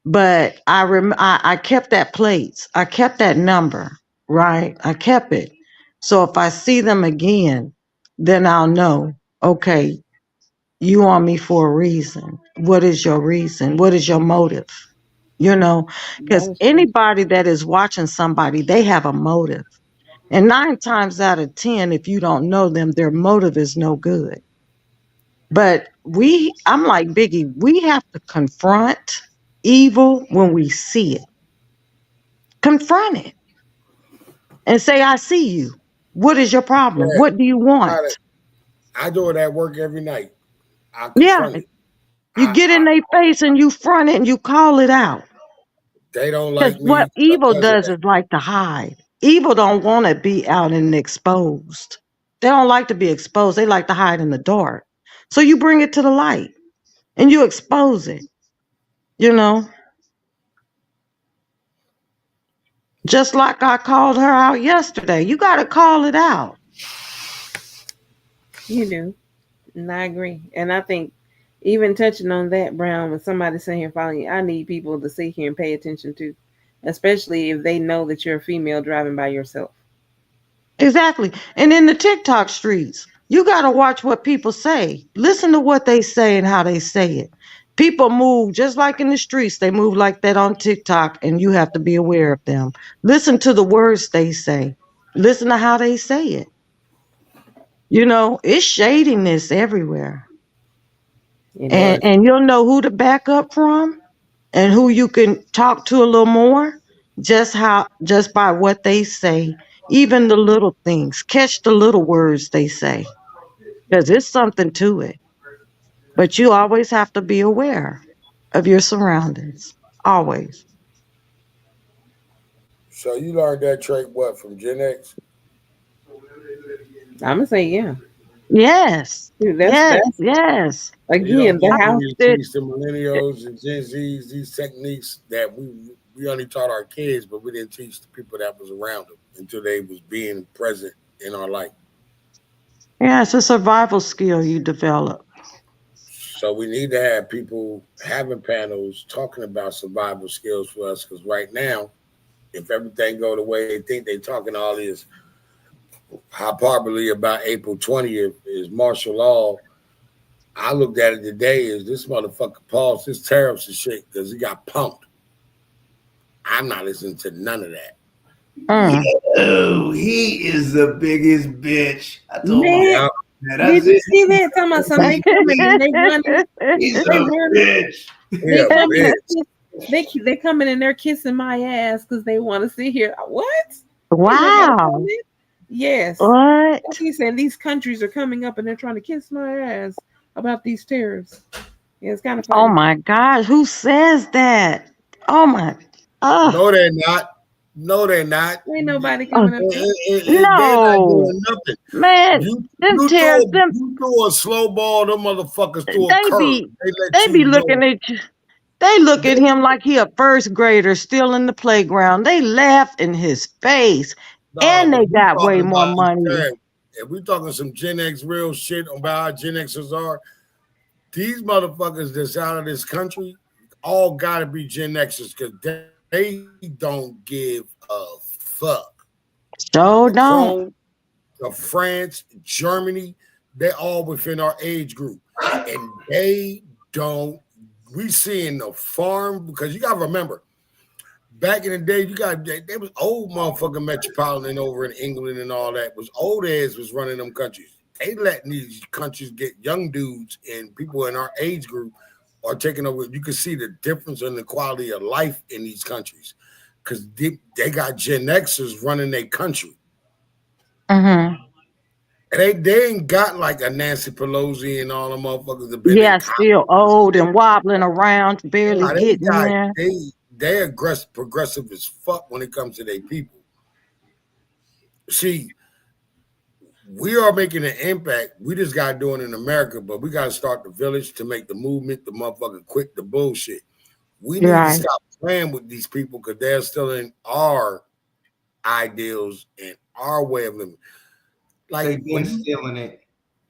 But I kept that plates. I kept that number, right? I kept it. So if I see them again, then I'll know, okay, you on me for a reason. What is your reason? What is your motive? That Because is true. anybody that is watching somebody, they have a motive. And 9 times out of 10, if you don't know them, their motive is no good. But I'm like Biggie, we have to confront evil when we see it. Confront it and say, I see you. What is your problem? Yeah, What do you want? I do it at work every night. I Yeah. confront it. You get in their face and you front it and you call it out. They don't Because like what me evil because of does that. is like to hide. Evil don't want to be out and exposed. They don't like to be exposed. They like to hide in the dark. So you bring it to the light and you expose it, you know. Just like I called her out yesterday. You got to call it out. You do. And I agree. And I think even touching on that, Brown, when somebody's sitting here following you, I need people to sit here and pay attention to, especially if they know that you're a female driving by yourself. Exactly. And in the TikTok streets, you got to watch what people say. Listen to what they say and how they say it. People move just like in the streets. They move like that on TikTok, and you have to be aware of them. Listen to the words they say. Listen to how they say it. It's shadiness everywhere. It And, is. and you'll know who to back up from and who you can talk to a little more just by what they say, even the little things. Catch the little words they say, because there's something to it. But you always have to be aware of your surroundings. Always. So you learned that trait what from Gen X? I'm gonna say yeah. Yes. Dude, Yes. that's You don't again the think you house. need to Did- teach the millennials and Gen Zs these techniques that we we only taught our kids, but we didn't teach the people that was around them until they was being present in our life. Yeah, it's a survival skill you develop. So we need to have people having panels talking about survival skills for us. Because right now, if everything go the way they think they talking all this hyperbole about April 20th is martial law. I looked at it today as this motherfucker paused his tariffs and shit because he got pumped. I'm not listening to none of that. Yo, he is the biggest bitch. I told Man, my Yeah. did you see that? Talking about something they coming and they running. he's They a running. bitch. They Yeah, coming. bitch. They coming and they're kissing my ass because they want to sit here. What? Wow. Yes. What? He said these countries are coming up and they're trying to kiss my ass about these tariffs. Yeah, it's kind of funny. Oh my gosh, who says that? Oh my. No, they're not. No, they're not. Ain't nobody coming up there. They're not No, doing nothing. man, them tears, them You threw a slow ball, them motherfuckers threw a they curve. be They let they you be know. looking at you. They look at him like he a first grader still in the playground. They laugh in his face, Nah, and but they we got way talking more about money. if we talking some Gen X real shit about how Gen Xers are, these motherfuckers that's out of this country all gotta be Gen Xers because they don't give a fuck. So don't. Macron, France, Germany, they all within our age group. And they don't, we seeing the farm because you gotta remember, back in the day, there was old motherfucking metropolitan over in England and all that. Was old ass was running them countries. They letting these countries get young dudes and people in our age group are taking over. You can see the difference in the quality of life in these countries because they got Gen Xers running their country. Mm-hmm. And they ain't got like a Nancy Pelosi and all the motherfuckers that been in Yeah, Congress. still old and wobbling around, barely Nah, they getting got there. they aggressive progressive as fuck when it comes to their people. See, we are making an impact. We just got to do it in America, but we got to start the village to make the movement, the motherfucker quit the bullshit. We need to Right. stop playing with these people because they're still in our ideals and our way of living. Like They've been stealing it.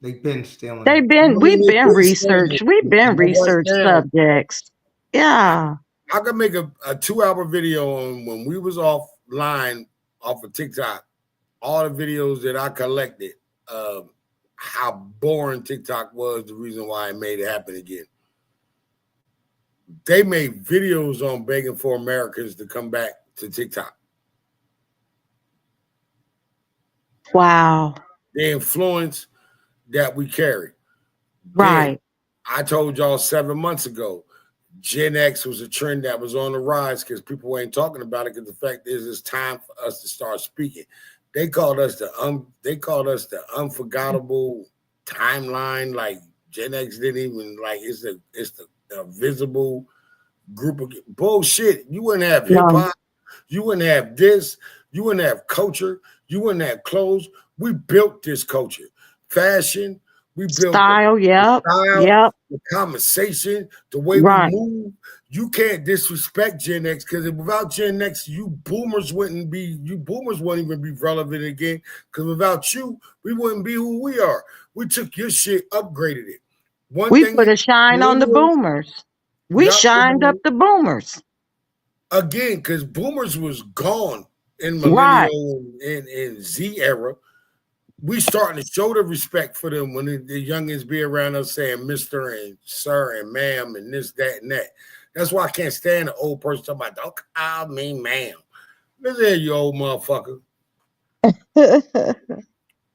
They've been stealing We've it. been saying it, We've been but right research now, subjects. Yeah. I could make a 2-hour video on when we was offline off of TikTok, all the videos that I collected, how boring TikTok was, the reason why I made it happen again. They made videos on begging for Americans to come back to TikTok. Wow. The influence that we carry. Right. Then, I told y'all 7 months ago, Gen X was a trend that was on the rise because people ain't talking about it. Because the fact is, it's time for us to start speaking. They called us the unforgettable timeline. Like Gen X didn't even like it's the visible group of bullshit. You wouldn't have hip No. hop. You wouldn't have this. You wouldn't have culture. You wouldn't have clothes. We built this culture, fashion. We built Style. Yep. style, Yep. the conversation, the way Right. we move. You can't disrespect Gen X because without Gen X, you boomers wouldn't even be relevant again. Because without you, we wouldn't be who we are. We took your shit, upgraded it. One We thing put a shine on the millennials, boomers. We yup, shined up the boomers. again, because boomers was gone in Right. millennial and Z era. We starting to show the respect for them when the youngins be around us saying Mr. and Sir and Ma'am and this, that, and that. That's why I can't stand an old person talking about, don't call me ma'am. Listen here, you old motherfucker.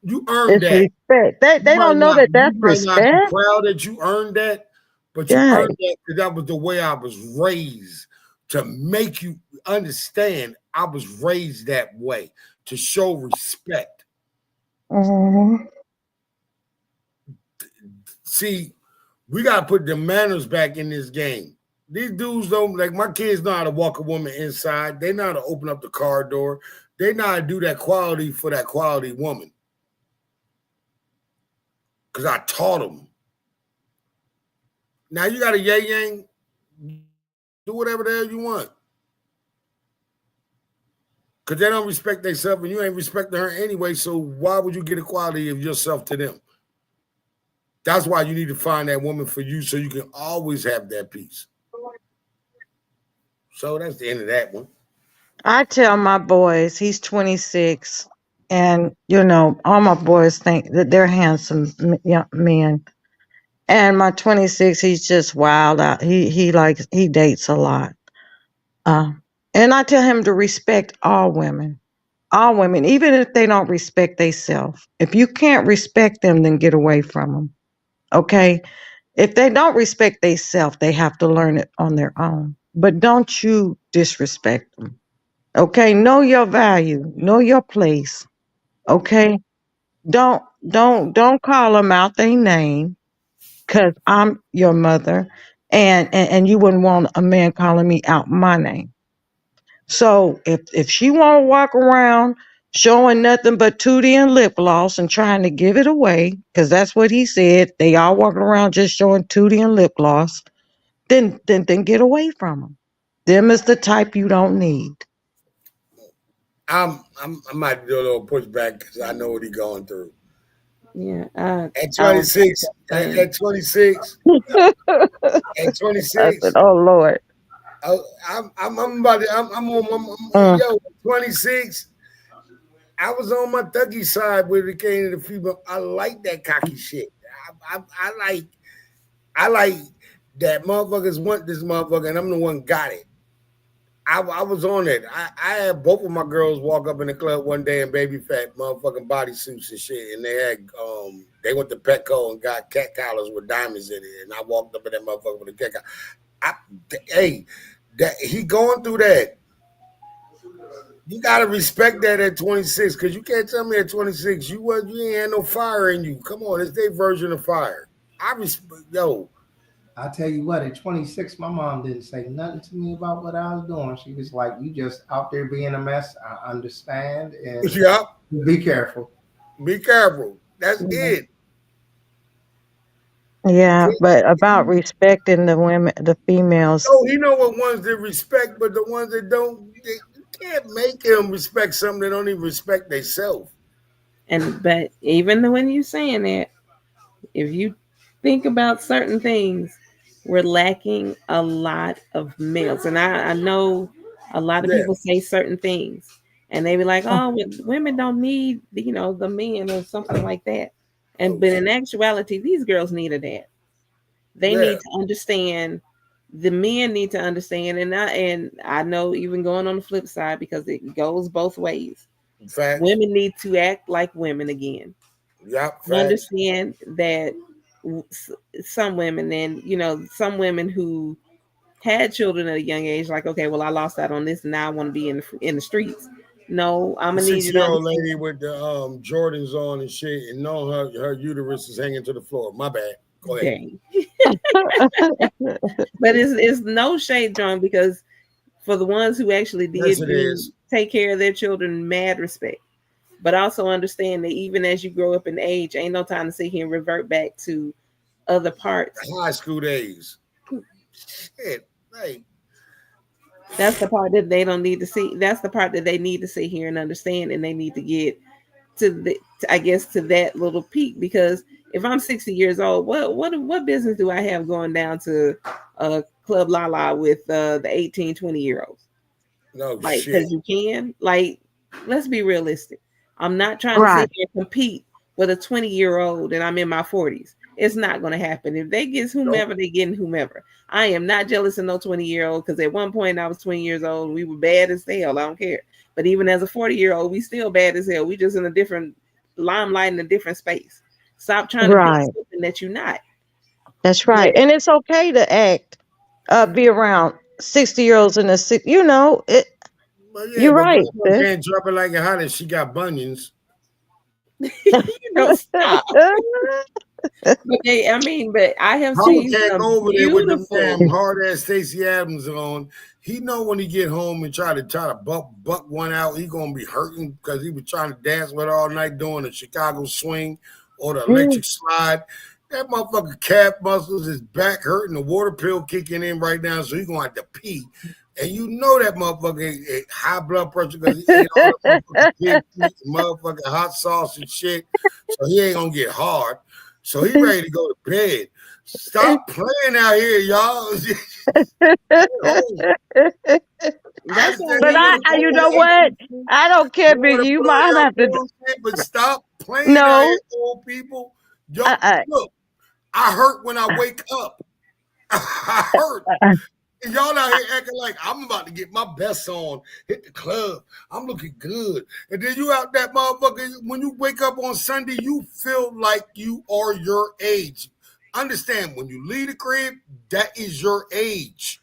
You earned It's that. respect. They don't know that You that's might not be respect. proud that you earned that, but you Yeah. earned that because that was the way I was raised to make you understand I was raised that way to show respect. Mhm. See, we got to put the manners back in this game. These dudes don't, like my kids know how to walk a woman inside. They know how to open up the car door. They know how to do that quality for that quality woman. Because I taught them. Now you got a yay yang, do whatever the hell you want. Because they don't respect themselves, and you ain't respecting her anyway. So why would you get equality of yourself to them? That's why you need to find that woman for you, so you can always have that peace. So that's the end of that one. I tell my boys, he's 26, and all my boys think that they're handsome young men. And my 26, he's just wild out. He dates a lot. And I tell him to respect all women, even if they don't respect themselves. If you can't respect them, then get away from them. Okay. If they don't respect themselves, they have to learn it on their own. But don't you disrespect them. Okay. Know your value. Know your place. Okay. Don't call them out their name, because I'm your mother, and you wouldn't want a man calling me out my name. So if she want to walk around showing nothing but tootie and lip gloss and trying to give it away, because that's what he said, they all walking around just showing tootie and lip gloss, then get away from them. Them is the type you don't need. I might do a little pushback because I know what he's going through. Yeah. At 26, at 26, at 26. I said, oh Lord. I'm about to, yo, 26. I was on my thuggy side when it came to the female. I like that cocky shit. I like that motherfuckers want this motherfucker, and I'm the one got it. I was on it. I had both of my girls walk up in the club one day in baby fat motherfucking bodysuits and shit, and they had they went to Petco and got cat collars with diamonds in it, and I walked up in that motherfucker with a cat collar. That he going through that. You gotta respect that at 26, because you can't tell me at 26 you ain't had no fire in you. Come on, it's their version of fire. I tell you what, at 26, my mom didn't say nothing to me about what I was doing. She was like, you just out there being a mess. I understand. And be careful. Be careful. That's it. Yeah, but about respecting the women, the females. Oh, you know what ones that respect, but the ones that don't, you can't make them respect something they don't even respect themselves. But even when you're saying that, if you think about certain things, we're lacking a lot of males. And I know a lot of people say certain things, and they be like, oh, women don't need, the men or something like that. But in actuality, these girls need a dad. They need to understand. The men need to understand, and I know, even going on the flip side, because it goes both ways. Facts. Women need to act like women again. Understand that some women, and some women who had children at a young age, like, okay, well, I lost out on this, and now I want to be in the streets. No, I'm gonna need you to. 6-year-old lady with the Jordans on and shit, and know her uterus is hanging to the floor. My bad. Go ahead. But it's no shade, John, because for the ones who actually did take care of their children, mad respect. But also understand that even as you grow up in age, ain't no time to sit here and revert back to other parts. High school days. Shit, like. That's the part that they don't need to see. That's the part that they need to sit here and understand, and they need to get to that little peak. Because if I'm 60 years old, what business do I have going down to Club Lala with the 18, 20-year-olds? No, like, because you can. Like, let's be realistic. I'm not trying to sit here and compete with a 20-year-old, and I'm in my 40s. It's not going to happen. If they get whomever, they getting whomever. I am not jealous of no 20-year-old, because at one point I was 20 years old. We were bad as hell. I don't care. But even as a 40-year-old, we still bad as hell. We just in a different limelight, in a different space. Stop trying to be something that you're not. That's right. And it's okay to be around 60-year-olds in the you're right. Can't drop it like a hot as she got bunions. Stop. But I have seen can't go over there with the damn hard ass Stacey Adams on. He know when he get home and try to buck one out, he gonna be hurting because he was trying to dance with her all night doing the Chicago swing or the electric slide. That motherfucker calf muscles, his back hurting, the water pill kicking in right now, so he's gonna have to pee. And you know that motherfucker ate high blood pressure because he ate all the motherfucking pig feet, motherfucking hot sauce and shit. So he ain't gonna get hard. So he ready to go to bed. Stop playing out here, y'all. But you know what? I don't care, Biggie. You might have to. But stop playing out here, old people. Yo, look, I hurt when I wake up. I hurt. And y'all out here acting like I'm about to get my best on, hit the club. I'm looking good. And then you out that motherfucker, when you wake up on Sunday, you feel like you are your age. Understand, when you leave the crib, that is your age.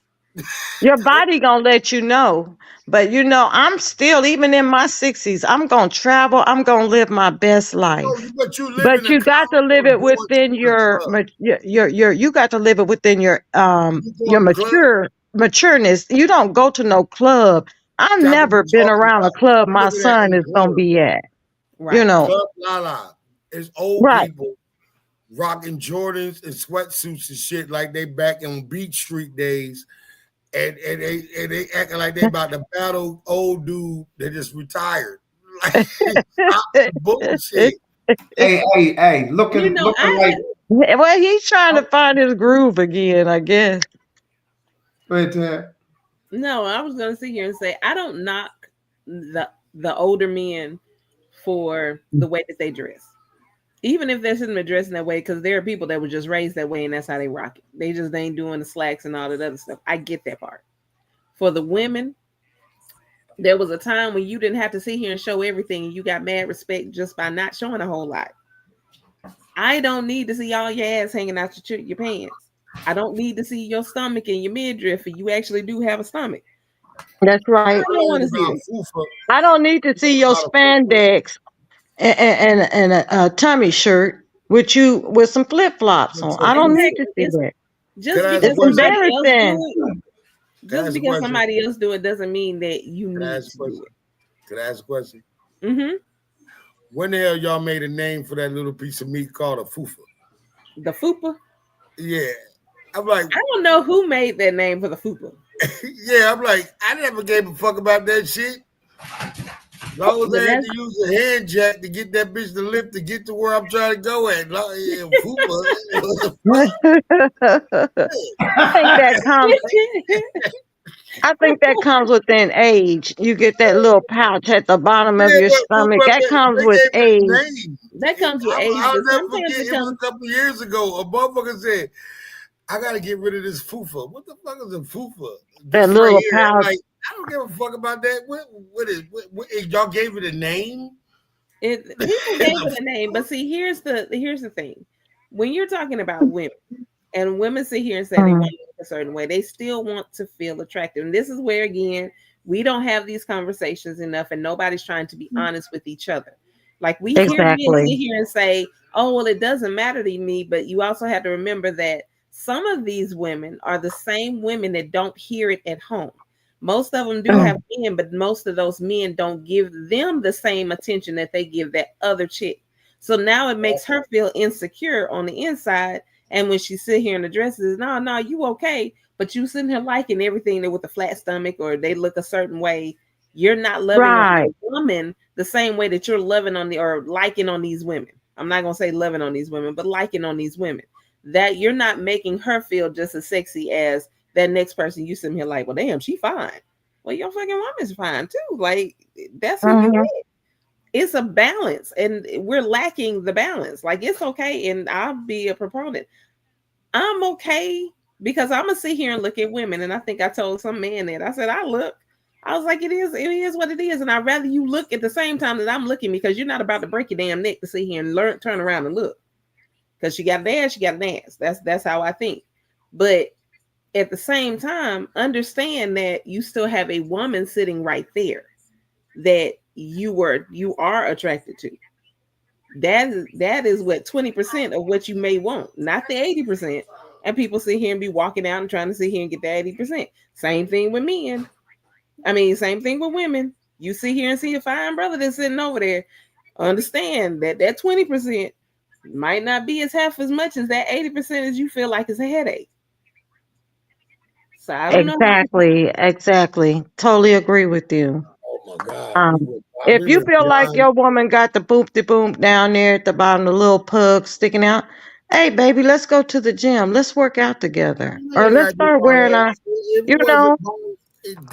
Your body gonna let you know. But you know, I'm still, even in my 60s, I'm gonna travel. I'm gonna live my best life. But you got to live it within your you got to live it within your matureness. You don't go to no club. I've never been around a club my son is gonna be at. Right. You know, Club Lala. It's old people rocking Jordans and sweatsuits and shit like they back in Beach Street days. And they acting like they about to battle old dude that just retired. Like, bullshit. Hey, looking like. Well, he's trying to find his groove again, I guess. But no, I was gonna sit here and say I don't knock the older men for the way that they dress, even if they shouldn't be dressing that way, because there are people that were just raised that way and that's how they rock it. They just ain't doing the slacks and all that other stuff. I get that part. For the women, there was a time when you didn't have to sit here and show everything and you got mad respect just by not showing a whole lot. I don't need to see all your ass hanging out your pants. I don't need to see your stomach and your midriff if you actually do have a stomach. That's right. I don't want to see this. I don't need to see your spandex and a tummy shirt with some flip-flops on. I don't need to see that. Just because somebody else do it doesn't mean that you need to do it. Can I ask a question? Mm-hmm. When the hell y'all made a name for that little piece of meat called a fufa? The fupa? Yeah. I'm like, I don't know who made that name for the fupa. Yeah, I'm like, I never gave a fuck about that shit. As long as I had to use a hand jack to get that bitch to lift to get to where I'm trying to go at. I think that comes within age. You get that little pouch at the bottom of your stomach. That comes with age. That comes with age. I'll never forget, it was a couple of years ago. A motherfucker said, I got to get rid of this fufa. What the fuck is a fufa? That little pouch. Like, I don't give a fuck about that. What y'all gave it a name? People gave it a name, but see, here's the thing. When you're talking about women, and women sit here and say they want to look a certain way, they still want to feel attractive. And this is where, again, we don't have these conversations enough, and nobody's trying to be honest with each other. Like we hear men sit here and say, "Oh, well, it doesn't matter to me," but you also have to remember that some of these women are the same women that don't hear it at home. Most of them do have men, but most of those men don't give them the same attention that they give that other chick. So now it makes her feel insecure on the inside. And when she sit here and addresses, no, you okay, but you sitting here liking everything that with a flat stomach or they look a certain way. You're not loving a woman the same way that you're loving or liking on these women. I'm not gonna say loving on these women, but liking on these women. That you're not making her feel just as sexy as that next person you sitting here like, well, damn, she fine. Well, your fucking woman's fine too. Like that's who you get. It's a balance, and we're lacking the balance. Like it's okay, and I'll be a proponent. I'm okay because I'm gonna sit here and look at women, and I think I told some man that I said I was like, it is what it is, and I'd rather you look at the same time that I'm looking because you're not about to break your damn neck to sit here and turn around and look. Because she got an ass, she got an ass. That's how I think. But at the same time, understand that you still have a woman sitting right there that you are attracted to. That is what 20% of what you may want, not the 80%. And people sit here and be walking out and trying to sit here and get the 80%. Same thing with men. I mean, same thing with women. You sit here and see a fine brother that's sitting over there. Understand that 20% might not be as half as much as that 80% as you feel like is a headache. So I don't know. Exactly. Totally agree with you. Oh my God. Um, if you feel like your woman got the boop de boom down there at the bottom, the little pug sticking out, hey baby, let's go to the gym. Let's work out together. Or let's start wearing our, you know,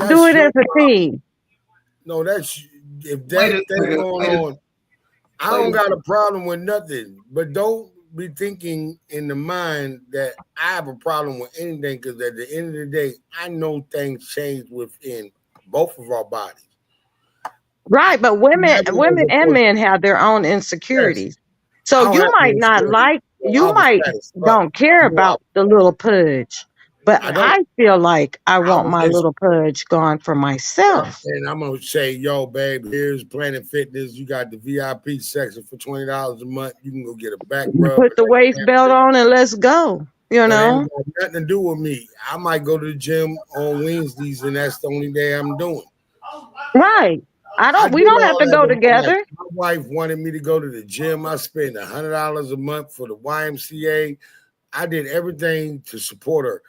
do it as a team. No, that's if that thing going on. I don't got a problem with nothing, but don't be thinking in the mind that I have a problem with anything, because at the end of the day, I know things change within both of our bodies. Right, but women and men have their own insecurities. Yes. So you might not like, you might don't care about the little pudge, but I feel like I want my little pudge gone for myself. And I'm gonna say, yo, babe, here's Planet Fitness. You got the VIP section for $20 a month. You can go get a back rub. Put the waist belt on and let's go. You know, ain't got nothing to do with me. I might go to the gym on Wednesdays, and that's the only day I'm doing. Right. We don't have to go together. My wife wanted me to go to the gym. I spent $100 a month for the YMCA. I did everything to support her.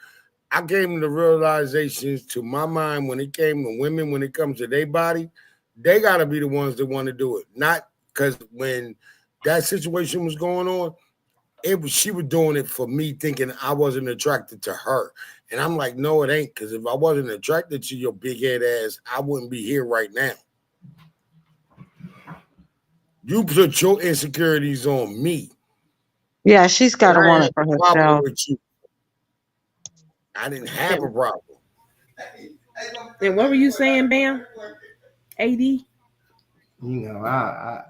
I came to realizations to my mind when it came to women, when it comes to their body, they got to be the ones that want to do it. Not because when that situation was going on, she was doing it for me, thinking I wasn't attracted to her. And I'm like, no, it ain't. Because if I wasn't attracted to your big head ass, I wouldn't be here right now. You put your insecurities on me. Yeah, she's got to want it for herself. I didn't have a problem. And what were you saying, Bam? AD? You know, I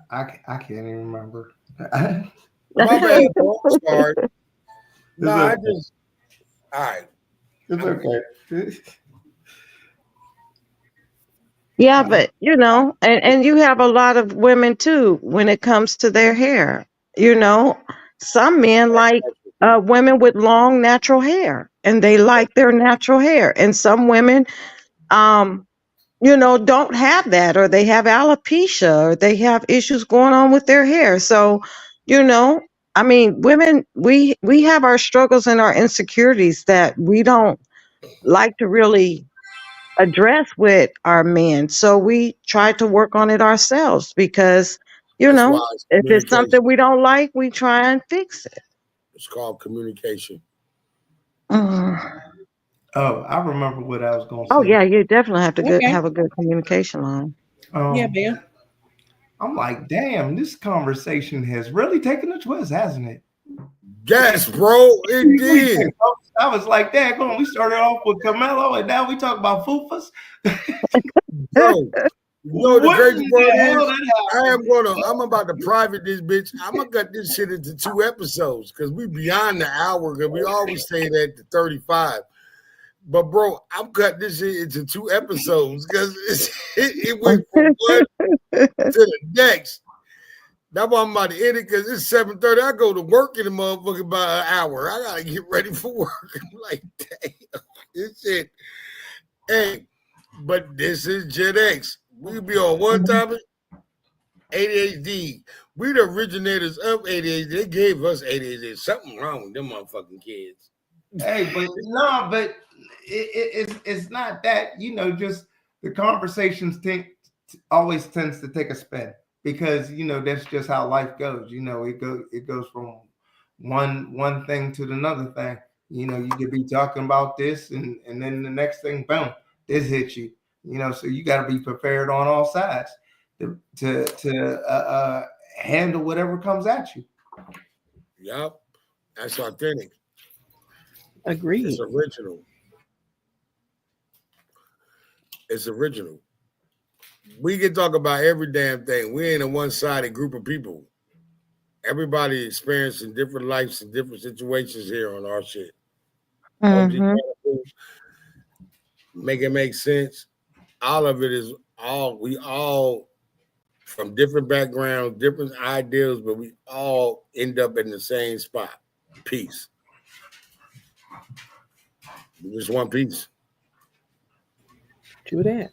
can't even remember. My bad, bro. Sorry. No, I just. All right. It's okay. Yeah, but you know, and you have a lot of women too when it comes to their hair. You know, some men like women with long natural hair, and they like their natural hair, and some women, you know, don't have that, or they have alopecia, or they have issues going on with their hair. So, you know, I mean, women, we have our struggles and our insecurities that we don't like to really address with our men. So we try to work on it ourselves because, you know, if it's something we don't like, we try and fix it. It's called communication. Oh, I remember what I was going to say. Oh, yeah, you definitely have to have a good communication line. Yeah, man. I'm like, damn, this conversation has really taken a twist, hasn't it? Yes, bro, it did. I was like, damn, we started off with Camelo, and now we talk about Fufas. Bro, the crazy part is, I'm about to private this bitch. I'm gonna cut this shit into 2 episodes because we beyond the hour, because we always say that to 35. But bro, I'm cutting this shit into 2 episodes because it went from one to the next. That's why I'm about to end it, because it's 7:30. I go to work in the motherfucker by an hour. I gotta get ready for work. I'm like, damn, this shit. Hey, but this is Gen X. We be on one topic, ADHD. We the originators of ADHD. They gave us ADHD. Something wrong with them motherfucking kids. Hey, but it's not that, you know, just the conversations always tends to take a spin. Because, you know, that's just how life goes. You know, it goes from one thing to another thing. You know, you could be talking about this, and then the next thing, boom, this hits you. You know, so you got to be prepared on all sides to handle whatever comes at you. Yep, that's authentic. Agreed. It's original. It's original. We can talk about every damn thing. We ain't a one-sided group of people. Everybody experiencing different lives and different situations here on our shit. Mm-hmm. Make it make sense. All of it is we all from different backgrounds, different ideals, but we all end up in the same spot. Peace. We just want peace. True that.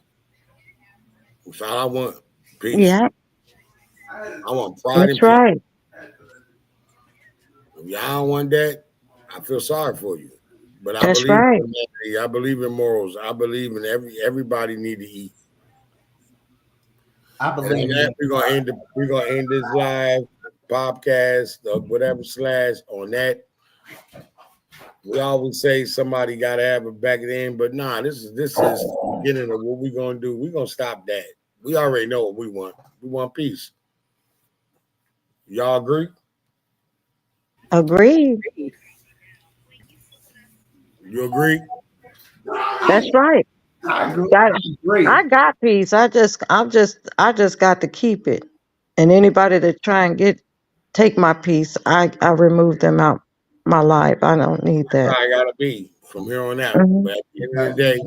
That's all I want. Peace. Yeah. I want pride. That's right. If y'all don't want that, I feel sorry for you. But I That's believe right. in humanity. I believe in morals. I believe in everybody need to eat. I And on believe that, in we're gonna end this live podcast or whatever / on that. We always say somebody gotta have it back then, but nah, this is the beginning of what we're gonna do. We're gonna stop that. We already know what we want. We want peace. Y'all agree? Agreed. You agree? That's right. I agree. Got I agree. I got peace. I just got to keep it. And anybody that try and take my peace, I remove them out my life. I don't need That's that. how I gotta be from here on out. Hmm. But at the end of the day,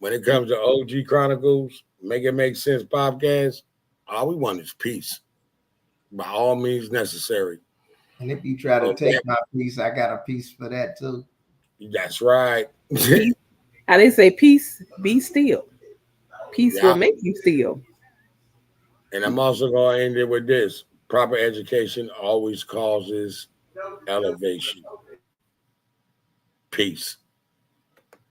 when it comes to OG Chronicles, Make It Make Sense podcast, all we want is peace. By all means necessary. And if you try to Okay. take my piece, I got a piece for that too. That's right. How they say, peace, be still. Peace will Yeah. make you still. And I'm also going to end it with this. Proper education always causes elevation. Peace.